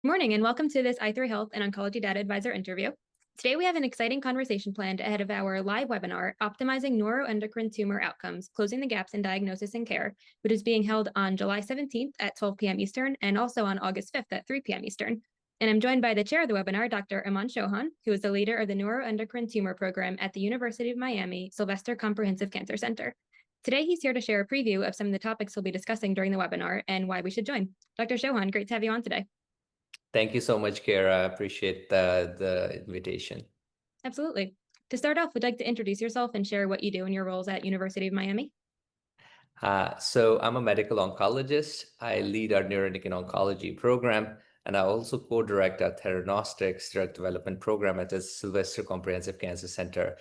Good morning and welcome to this i3 Health and Oncology Data Advisor interview. Today we have an exciting conversation planned ahead of our live webinar, Optimizing Neuroendocrine Tumor Outcomes, Closing the Gaps in Diagnosis and Care, which is being held on July 17th at 12 p.m. Eastern and also on August 5th at 3 p.m. Eastern. And I'm joined by the chair of the webinar, Dr. Aman Chauhan, who is the leader of the Neuroendocrine Tumor Program at the University of Miami Sylvester Comprehensive Cancer Center. Today, he's here to share a preview of some of the topics we'll be discussing during the webinar and why we should join. Dr. Chauhan, great to have you on today. Thank you so much, Kara. I appreciate the invitation. Absolutely. To start off, would you like to introduce yourself and share what you do in your roles at University of Miami? So I'm a medical oncologist. I lead our neuroendocrine oncology program, and I also co-direct our theranostics drug development program at the Sylvester Comprehensive Cancer Center.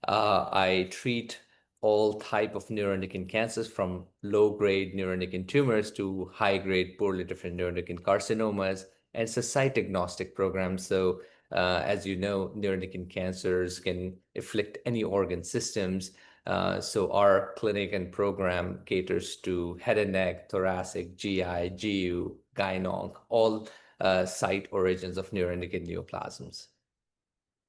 I treat all type of neuroendocrine cancers, from low-grade neuroendocrine tumors to high-grade poorly different neuroendocrine carcinomas, and it's a site-agnostic program. So as you know, neuroendocrine cancers can afflict any organ systems. So our clinic and program caters to head and neck, thoracic, GI, GU, gyn-onc, all site origins of neuroendocrine neoplasms.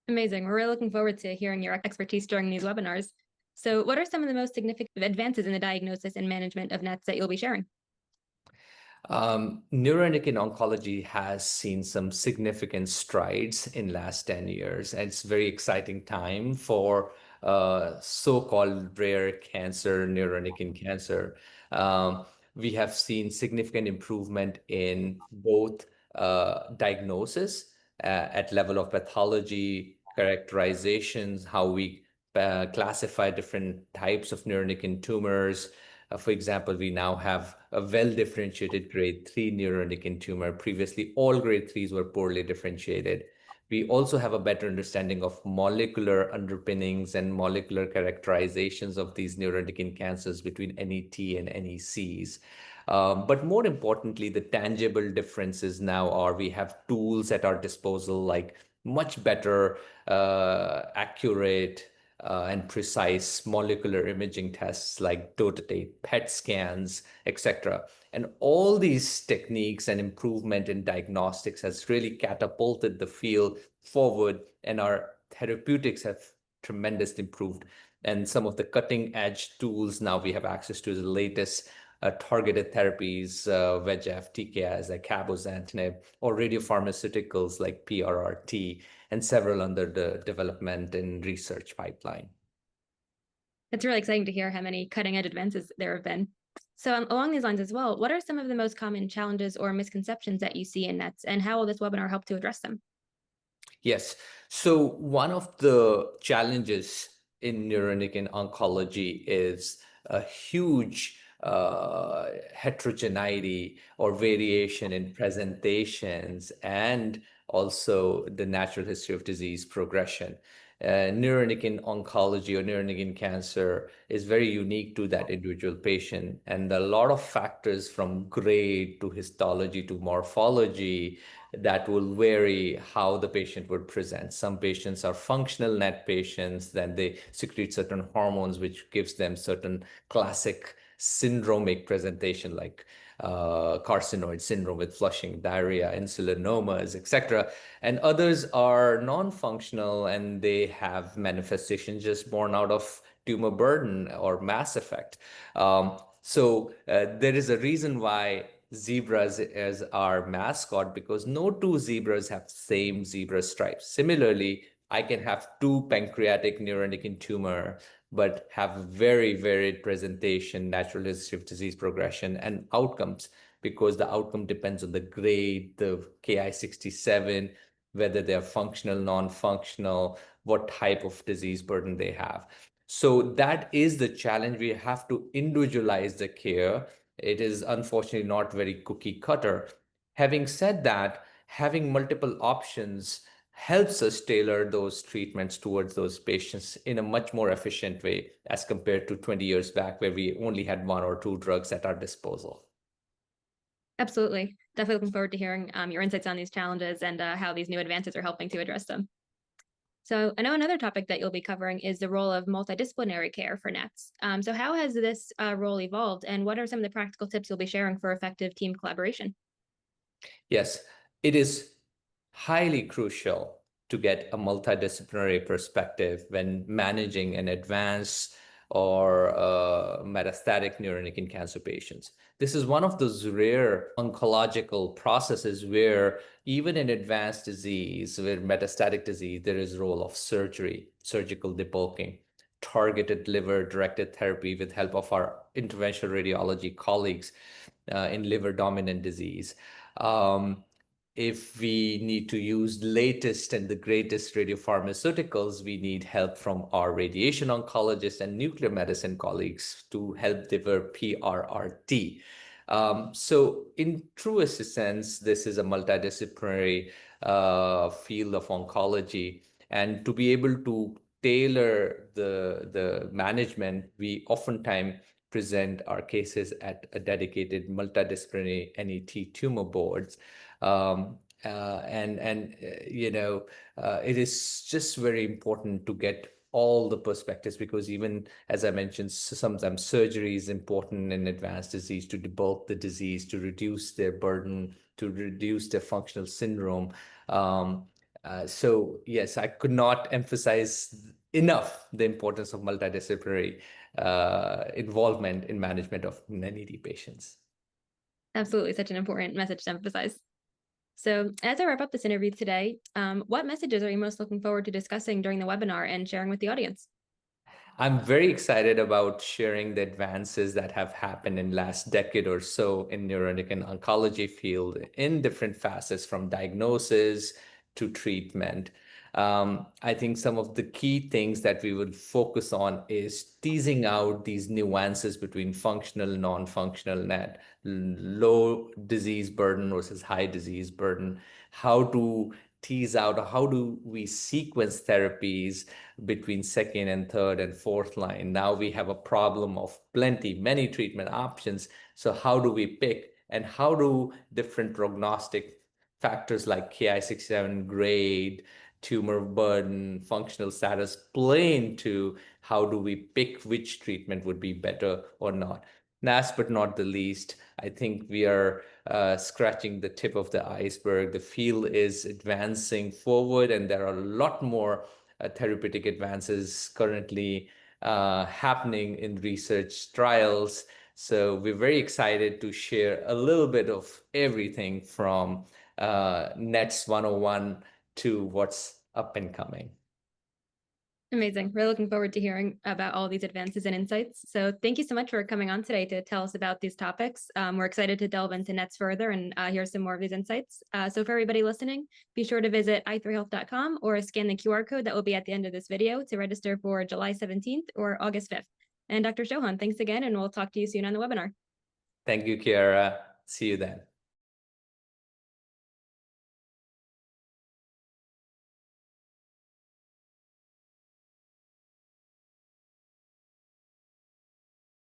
Amazing. We're really looking forward to hearing your expertise during these webinars. So what are some of the most significant advances in the diagnosis and management of NETs that you'll be sharing? Neuroendocrine oncology has seen some significant strides in last 10 years, and it's a very exciting time for so-called rare cancer, neuroendocrine cancer. We have seen significant improvement in both diagnosis at level of pathology, characterizations, how we classify different types of neuroendocrine tumors. For example, we now have a well-differentiated grade 3 neuroendocrine tumor. Previously, all grade 3s were poorly differentiated. We also have a better understanding of molecular underpinnings and molecular characterizations of these neuroendocrine cancers between NET and NECs. But more importantly, the tangible differences now are we have tools at our disposal, like much better, accurate, and precise molecular imaging tests like dotatate, PET scans, etc. And all these techniques and improvement in diagnostics has really catapulted the field forward, and our therapeutics have tremendously improved. And some of the cutting edge tools now we have access to the latest targeted therapies, VEGF, TKIs like cabozantinib, or radiopharmaceuticals like PRRT, and several under the development and research pipeline. It's really exciting to hear how many cutting edge advances there have been. So along these lines as well, what are some of the most common challenges or misconceptions that you see in NETs, and how will this webinar help to address them? Yes. So one of the challenges in neuroendocrine oncology is a huge heterogeneity or variation in presentations, and also the natural history of disease progression. Neuroendocrine oncology or neuroendocrine cancer is very unique to that individual patient, and a lot of factors from grade to histology to morphology that will vary how the patient would present. Some patients are functional NET patients, then they secrete certain hormones, which gives them certain classic syndromic presentation like carcinoid syndrome with flushing, diarrhea, insulinomas, etc. And others are non-functional and they have manifestations just born out of tumor burden or mass effect. So there is a reason why zebras is our mascot, because no two zebras have same zebra stripes. Similarly, I can have two pancreatic neuroendocrine tumor, but have very varied presentation, natural history of disease progression, and outcomes, because the outcome depends on the grade, the Ki-67, whether they're functional, non-functional, what type of disease burden they have. So that is the challenge. We have to individualize the care. It is unfortunately not very cookie cutter. Having said that, having multiple options helps us tailor those treatments towards those patients in a much more efficient way as compared to 20 years back, where we only had one or two drugs at our disposal. Absolutely. Definitely looking forward to hearing your insights on these challenges and how these new advances are helping to address them. So I know another topic that you'll be covering is the role of multidisciplinary care for NETs. So how has this role evolved, and what are some of the practical tips you'll be sharing for effective team collaboration? Yes. it is highly crucial to get a multidisciplinary perspective when managing an advanced or metastatic neuroendocrine cancer patients. This is one of those rare oncological processes where even in advanced disease, where metastatic disease, there is role of surgery, surgical debulking, targeted liver-directed therapy with help of our interventional radiology colleagues in liver-dominant disease. If we need to use latest and the greatest radiopharmaceuticals, we need help from our radiation oncologists and nuclear medicine colleagues to help develop PRRT. So in truest sense, this is a multidisciplinary field of oncology. And to be able to tailor the management, we oftentimes present our cases at a dedicated multidisciplinary NET tumor boards. It is just very important to get all the perspectives, because even as I mentioned, sometimes surgery is important in advanced disease to debulk the disease, to reduce their burden, to reduce their functional syndrome. So yes, I could not emphasize enough the importance of multidisciplinary involvement in management of NET patients. Absolutely, such an important message to emphasize. So as I wrap up this interview today, what messages are you most looking forward to discussing during the webinar and sharing with the audience? I'm very excited about sharing the advances that have happened in the last decade or so in neuroendocrine oncology field in different facets, from diagnosis to treatment. I think some of the key things that we would focus on is teasing out these nuances between functional, non-functional NET, low disease burden versus high disease burden, how to tease out how do we sequence therapies between second and third and fourth line. Now we have a problem of many treatment options. So how do we pick, and how do different prognostic factors like Ki-67 grade, tumor burden, functional status play into how do we pick which treatment would be better or not. Last but not the least, I think we are scratching the tip of the iceberg. The field is advancing forward, and there are a lot more therapeutic advances currently happening in research trials. So we're very excited to share a little bit of everything from NETS 101 to what's up and coming. Amazing. We're looking forward to hearing about all these advances and insights. So thank you so much for coming on today to tell us about these topics. We're excited to delve into NETs further and hear some more of these insights. So for everybody listening, be sure to visit i3health.com or scan the QR code that will be at the end of this video to register for July 17th or August 5th. And Dr. Chauhan, thanks again, and we'll talk to you soon on the webinar. Thank you, Kiara. See you then.